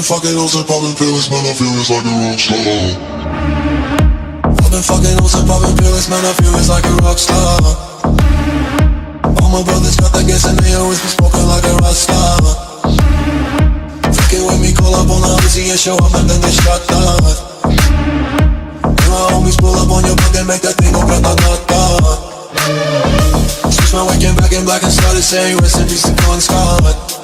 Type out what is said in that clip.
fucking hoes and popping pills, man, I feel it's like a rock star. I've been fucking hoes and popping pills, man, I feel it's like a rock star. All my brothers got that gas and they always be smoking like a rock star. Fucking with me, call up on the Uzi and show up and then they shot that. And my homies pull up on your block and make that thing go grata-ta-ta. Switch my waking back in black and started saying rest in peace to Bon Scott.